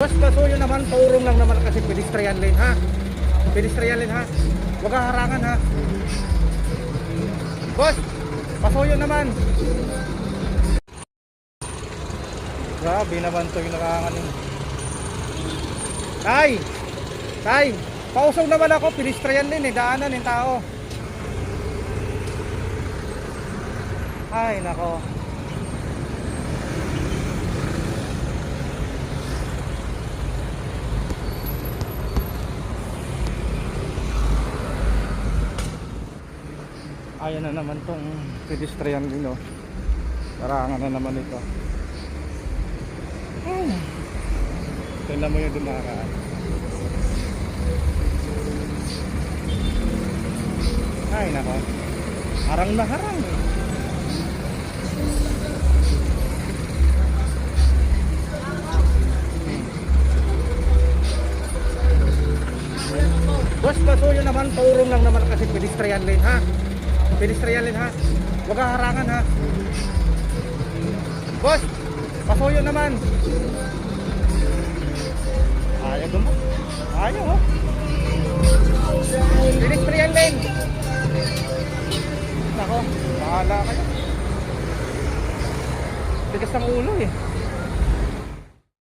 Boss, pasuyo naman, paurong lang naman kasi pedestrian lane ha. Pedestrian lane ha. Huwag kang harangan ha. Boss, pasuyo naman. Grabe naman to yung nakanganin. Tay! Tay! Pausaw naman ako, pedestrian lane eh, daanan yung tao. Ay, nako. Ayan na naman tong pedestrian lane oh. Larangan na naman ito. Tingnan mo yung dumaraan. Ay nako. Harang na harang eh. Boss, pasuyo naman, paurong lang naman kasi pedestrian lane ha. Pedestrian lane ha. Huwag kang harangan ha. Boss, pasuyo naman. Ayaw mo. Ayaw oh. Pedestrian lane. Nako, bahala kayo. Tigas ng ulo eh.